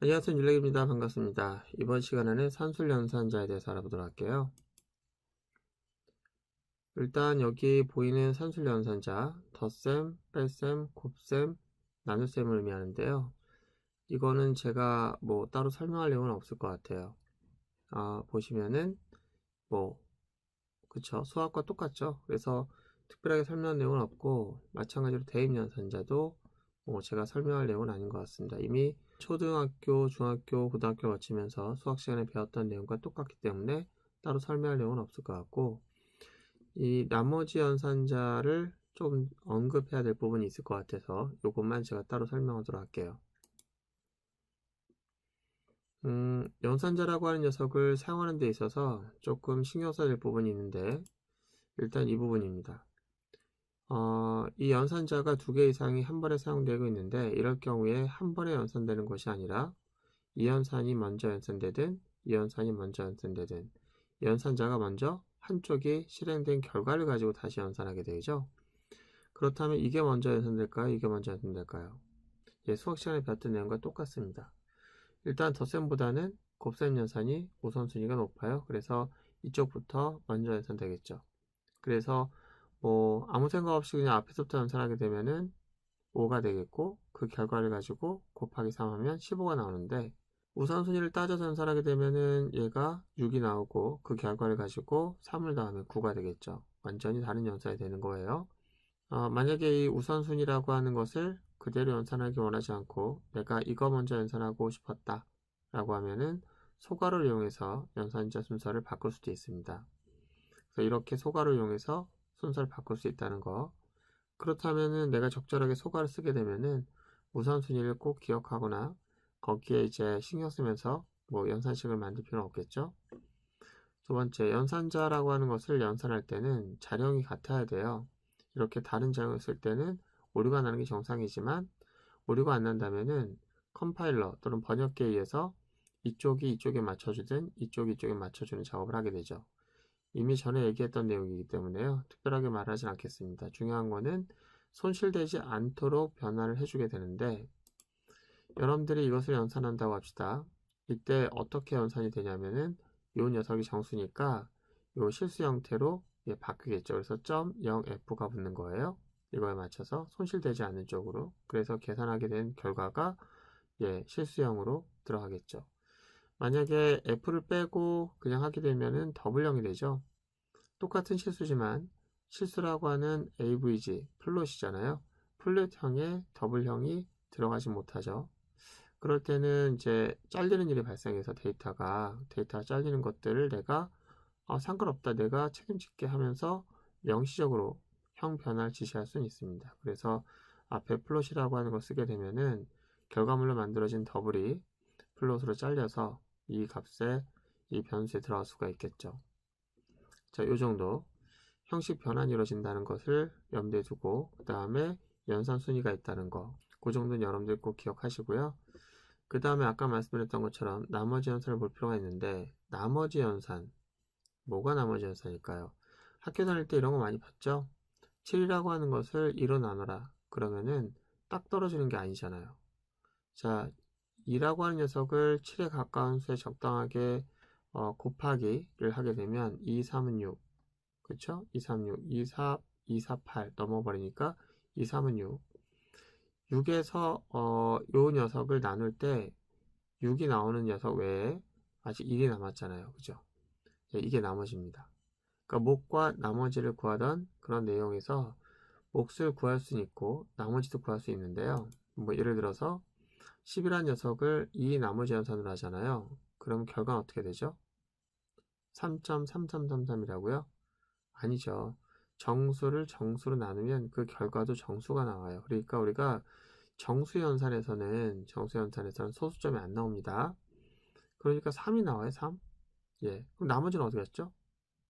안녕하세요. 율렉입니다. 반갑습니다. 이번 시간에는 산술연산자에 대해서 알아보도록 할게요. 일단 여기 보이는 산술연산자, 덧셈, 뺄셈, 곱셈, 나눗셈을 의미하는데요. 이거는 제가 뭐 따로 설명할 내용은 없을 것 같아요. 보시면은 뭐 그쵸, 수학과 똑같죠. 그래서 특별하게 설명할 내용은 없고, 마찬가지로 대입연산자도 뭐 제가 설명할 내용은 아닌 것 같습니다. 이미 초등학교, 중학교, 고등학교 거치면서 수학 시간에 배웠던 내용과 똑같기 때문에 따로 설명할 내용은 없을 것 같고, 이 나머지 연산자를 좀 언급해야 될 부분이 있을 것 같아서 이것만 제가 따로 설명하도록 할게요. 연산자라고 하는 녀석을 사용하는 데 있어서 조금 신경 써야 될 부분이 있는데, 일단 이 부분입니다. 이 연산자가 두 개 이상이 한 번에 사용되고 있는데, 이럴 경우에 한 번에 연산되는 것이 아니라 이 연산이 먼저 연산되든 이 연산이 먼저 연산되든 이 연산자가 먼저 한쪽이 실행된 결과를 가지고 다시 연산하게 되죠. 그렇다면 이게 먼저 연산될까요? 이게 먼저 연산될까요? 예, 수학 시간에 배웠던 내용과 똑같습니다. 일단 덧셈보다는 곱셈 연산이 우선순위가 높아요. 그래서 이쪽부터 먼저 연산되겠죠. 그래서 뭐 아무 생각 없이 그냥 앞에서부터 연산하게 되면은 5가 되겠고, 그 결과를 가지고 곱하기 3 하면 15가 나오는데, 우선순위를 따져서 연산하게 되면은 얘가 6이 나오고, 그 결과를 가지고 3을 더하면 9가 되겠죠. 완전히 다른 연산이 되는 거예요. 만약에 이 우선순위라고 하는 것을 그대로 연산하기 원하지 않고 내가 이거 먼저 연산하고 싶었다 라고 하면은 소괄호를 이용해서 연산자 순서를 바꿀 수도 있습니다. 그래서 이렇게 소괄호를 이용해서 순서를 바꿀 수 있다는 거. 그렇다면은 내가 적절하게 소괄을 쓰게 되면은 우선순위를 꼭 기억하거나 거기에 이제 신경 쓰면서 뭐 연산식을 만들 필요는 없겠죠. 두 번째, 연산자라고 하는 것을 연산할 때는 자령이 같아야 돼요. 이렇게 다른 자령을 쓸 때는 오류가 나는 게 정상이지만, 오류가 안 난다면은 컴파일러 또는 번역기에 의해서 이쪽이 이쪽에 맞춰주든 이쪽이 이쪽에 맞춰주는 작업을 하게 되죠. 이미 전에 얘기했던 내용이기 때문에요. 특별하게 말하진 않겠습니다. 중요한 거는 손실되지 않도록 변화를 해주게 되는데, 여러분들이 이것을 연산한다고 합시다. 이때 어떻게 연산이 되냐면은 이 녀석이 정수니까 이 실수 형태로 바뀌겠죠. 그래서 0.0f가 붙는 거예요. 이거에 맞춰서 손실되지 않는 쪽으로. 그래서 계산하게 된 결과가 실수형으로 들어가겠죠. 만약에 f를 빼고 그냥 하게 되면은 더블형이 되죠. 똑같은 실수지만 실수라고 하는 avg 플롯이잖아요. 플롯형에 더블형이 들어가지 못하죠. 그럴 때는 이제 잘리는 일이 발생해서 데이터가 잘리는 것들을 내가 상관없다, 내가 책임질게 하면서 명시적으로 형 변화를 지시할 수는 있습니다. 그래서 앞에 플롯이라고 하는 걸 쓰게 되면은 결과물로 만들어진 더블이 플롯으로 잘려서 이 값에 이 변수에 들어갈 수가 있겠죠. 자, 요 정도 형식 변환이 이루어진다는 것을 염두에 두고, 그 다음에 연산 순위가 있다는 거, 그 정도는 여러분들 꼭 기억하시고요. 그 다음에 아까 말씀드렸던 것처럼 나머지 연산을 볼 필요가 있는데, 나머지 연산, 뭐가 나머지 연산일까요? 학교 다닐 때 이런 거 많이 봤죠? 7이라고 하는 것을 2로 나눠라. 그러면은 딱 떨어지는 게 아니잖아요. 자, 2라고 하는 녀석을 7에 가까운 수에 적당하게 곱하기를 하게 되면 2, 3은 6, 그쵸? 2, 3, 6, 2, 4, 2, 4, 8 넘어버리니까 2, 3은 6. 6에서 요 녀석을 나눌 때 6이 나오는 녀석 외에 아직 1이 남았잖아요. 그죠? 이게 나머지입니다. 그러니까 몫과 나머지를 구하던 그런 내용에서 몫을 구할 수는 있고 나머지도 구할 수 있는데요. 뭐 예를 들어서 10이라는 녀석을 2 나머지 연산으로 하잖아요. 그럼 결과는 어떻게 되죠? 3.3333이라고요? 아니죠. 정수를 정수로 나누면 그 결과도 정수가 나와요. 그러니까 우리가 정수연산에서는 소수점이 안 나옵니다. 그러니까 3이 나와요. 3. 예. 그럼 나머지는 어디 갔죠?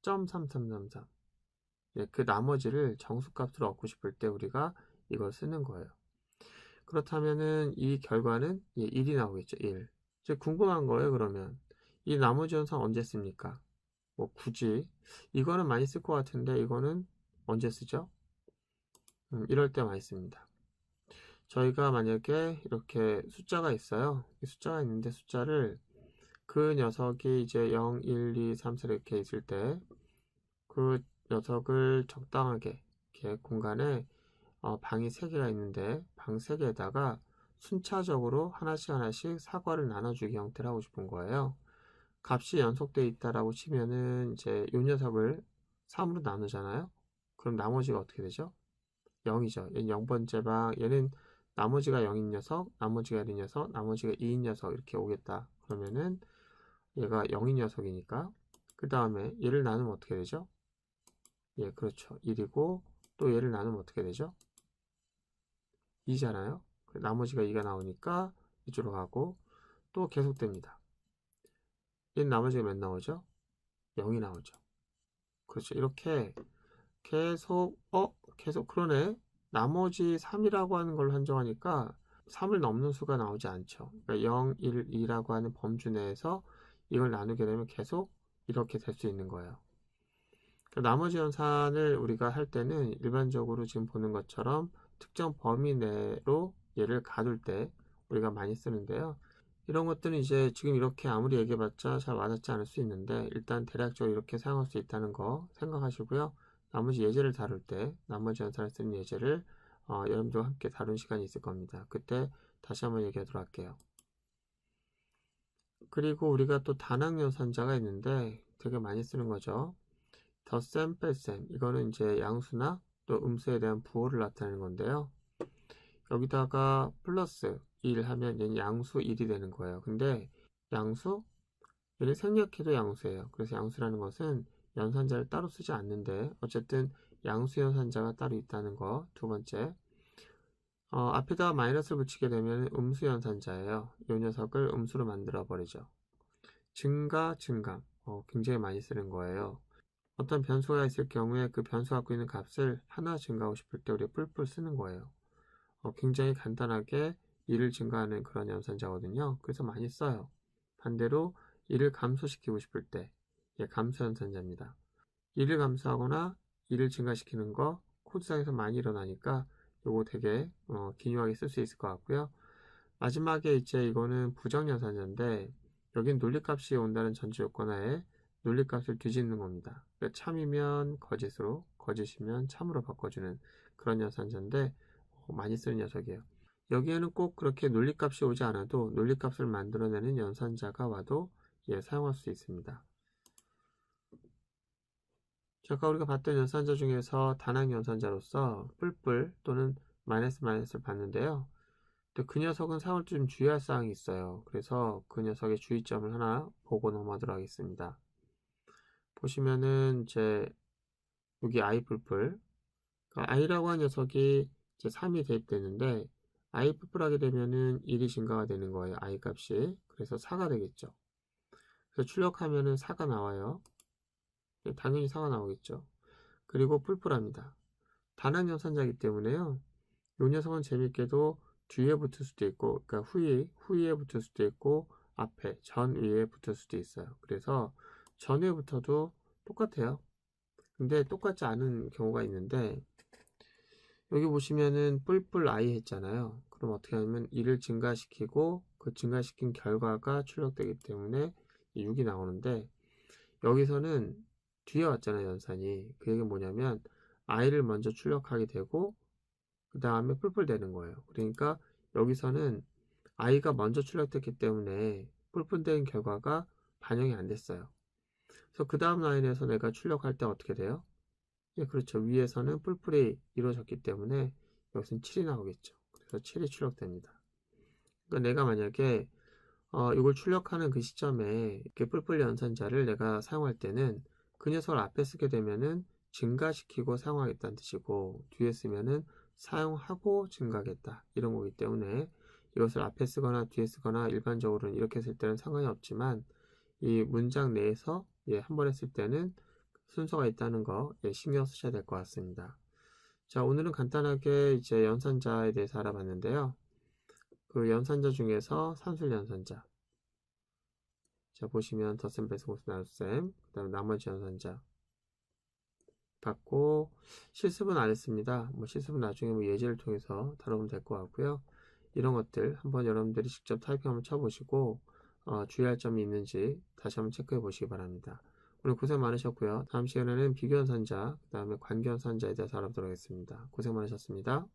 0.3333. 예, 그 나머지를 정수값으로 얻고 싶을 때 우리가 이걸 쓰는 거예요. 그렇다면은 이 결과는 1이 나오겠죠. 1. 이제 궁금한 거예요. 그러면 이 나머지 연산 언제 씁니까? 뭐 굳이 이거는 많이 쓸 것 같은데 이거는 언제 쓰죠? 이럴 때 많이 씁니다. 저희가 만약에 이렇게 숫자가 있어요. 이 숫자가 있는데 숫자를 그 녀석이 이제 0, 1, 2, 3, 4 이렇게 있을 때 그 녀석을 적당하게 이렇게 공간에 방이 3개가 있는데 방 3개에다가 순차적으로 하나씩 사과를 나눠주기 형태를 하고 싶은 거예요. 값이 연속되어 있다라고 치면은 이제 이 녀석을 3으로 나누잖아요. 그럼 나머지가 어떻게 되죠? 0이죠. 얘는 0번째 방, 얘는 나머지가 0인 녀석, 나머지가 1인 녀석, 나머지가 2인 녀석 이렇게 오겠다. 그러면은 얘가 0인 녀석이니까 그 다음에 얘를 나누면 어떻게 되죠? 예, 그렇죠. 1이고 또 얘를 나누면 어떻게 되죠? 2잖아요. 나머지가 2가 나오니까 이쪽으로 가고 또 계속됩니다. 얘는 나머지가 몇 나오죠? 0이 나오죠. 그렇죠. 이렇게 계속 그러네. 나머지 3이라고 하는 걸로 한정하니까 3을 넘는 수가 나오지 않죠. 그러니까 0, 1, 2라고 하는 범주 내에서 이걸 나누게 되면 계속 이렇게 될 수 있는 거예요. 나머지 연산을 우리가 할 때는 일반적으로 지금 보는 것처럼 특정 범위 내로 얘를 가둘 때 우리가 많이 쓰는데요. 이런 것들은 이제 지금 이렇게 아무리 얘기해봤자 잘 와닿지 않을 수 있는데 일단 대략적으로 이렇게 사용할 수 있다는 거 생각하시고요. 나머지 예제를 다룰 때 나머지 연산을 쓰는 예제를 여러분들과 함께 다룬 시간이 있을 겁니다. 그때 다시 한번 얘기하도록 할게요. 그리고 우리가 또 단항 연산자가 있는데 되게 많이 쓰는 거죠. 덧셈, 뺄셈 이거는 이제 양수나 또 음수에 대한 부호를 나타내는 건데요. 여기다가 플러스 1 하면 얘는 양수 1이 되는 거예요. 근데 양수? 얘는 생략해도 양수예요. 그래서 양수라는 것은 연산자를 따로 쓰지 않는데 어쨌든 양수 연산자가 따로 있다는 거. 두 번째, 앞에다가 마이너스를 붙이게 되면 음수 연산자예요. 이 녀석을 음수로 만들어 버리죠. 증가, 증감 굉장히 많이 쓰는 거예요. 어떤 변수가 있을 경우에 그 변수가 갖고 있는 값을 하나 증가하고 싶을 때 우리가 뿔뿔 쓰는 거예요. 굉장히 간단하게 1을 증가하는 그런 연산자거든요. 그래서 많이 써요. 반대로 1을 감소시키고 싶을 때 감소 연산자입니다. 1을 감소하거나 1을 증가시키는 거 코드상에서 많이 일어나니까 요거 되게 기묘하게 쓸 수 있을 것 같고요. 마지막에 이제 이거는 부정 연산자인데 여긴 논리값이 온다는 전제 요건하에 논리값을 뒤집는 겁니다. 그러니까 참이면 거짓으로, 거짓이면 참으로 바꿔주는 그런 연산자인데 많이 쓰는 녀석이에요. 여기에는 꼭 그렇게 논리값이 오지 않아도 논리값을 만들어내는 연산자가 와도 사용할 수 있습니다. 아까 우리가 봤던 연산자 중에서 단항 연산자로서 뿔뿔 또는 마이너스를 봤는데요. 근데 그 녀석은 사용할 때 좀 주의할 사항이 있어요. 그래서 그 녀석의 주의점을 하나 보고 넘어가도록 하겠습니다. 보시면은 이제 여기 i 뿔뿔 그러니까 i라고 하는 녀석이 이제 3이 대입되는데 i 뿔뿔하게 되면은 1이 증가가 되는 거예요. i 값이. 그래서 4가 되겠죠. 그래서 출력하면은 4가 나와요. 당연히 4가 나오겠죠. 그리고 뿔뿔합니다. 단항 연산자이기 때문에요. 이 녀석은 재밌게도 뒤에 붙을 수도 있고, 그러니까 후위에 붙을 수도 있고, 앞에, 전 위에 붙을 수도 있어요. 그래서 전에 붙어도 똑같아요. 근데 똑같지 않은 경우가 있는데, 여기 보시면은 뿔뿔 i 했잖아요. 그럼 어떻게 하냐면 1을 증가시키고, 그 증가시킨 결과가 출력되기 때문에 6이 나오는데, 여기서는 뒤에 왔잖아요, 연산이. 그 얘기는 뭐냐면, i를 먼저 출력하게 되고, 그 다음에 뿔뿔 되는 거예요. 그러니까 여기서는 i가 먼저 출력됐기 때문에 뿔뿔된 결과가 반영이 안 됐어요. 그래서 그 다음 라인에서 내가 출력할 때 어떻게 돼요? 예, 그렇죠. 위에서는 뿔뿔이 이루어졌기 때문에 여기서는 7이 나오겠죠. 그래서 7이 출력됩니다. 그러니까 내가 만약에 이걸 출력하는 그 시점에 이렇게 뿔뿔 연산자를 내가 사용할 때는 그 녀석을 앞에 쓰게 되면은 증가시키고 사용하겠다는 뜻이고 뒤에 쓰면은 사용하고 증가하겠다 이런 거기 때문에 이것을 앞에 쓰거나 뒤에 쓰거나 일반적으로는 이렇게 쓸 때는 상관이 없지만 이 문장 내에서 한 번에 쓸 때는 순서가 있다는 거 신경 쓰셔야 될 것 같습니다. 자, 오늘은 간단하게 이제 연산자에 대해서 알아봤는데요. 그 연산자 중에서 산술 연산자 자 보시면 덧셈, 빼셈, 곱셈, 나눗셈 그 다음에 나머지 연산자 받고 실습은 안 했습니다. 실습은 나중에 예제를 통해서 다루면 될 것 같고요. 이런 것들 한번 여러분들이 직접 타이핑 한번 쳐보시고 주의할 점이 있는지 다시 한번 체크해 보시기 바랍니다. 오늘 고생 많으셨고요. 다음 시간에는 비교현산자, 그 다음에 관계현산자에 대해서 알아보도록 하겠습니다. 고생 많으셨습니다.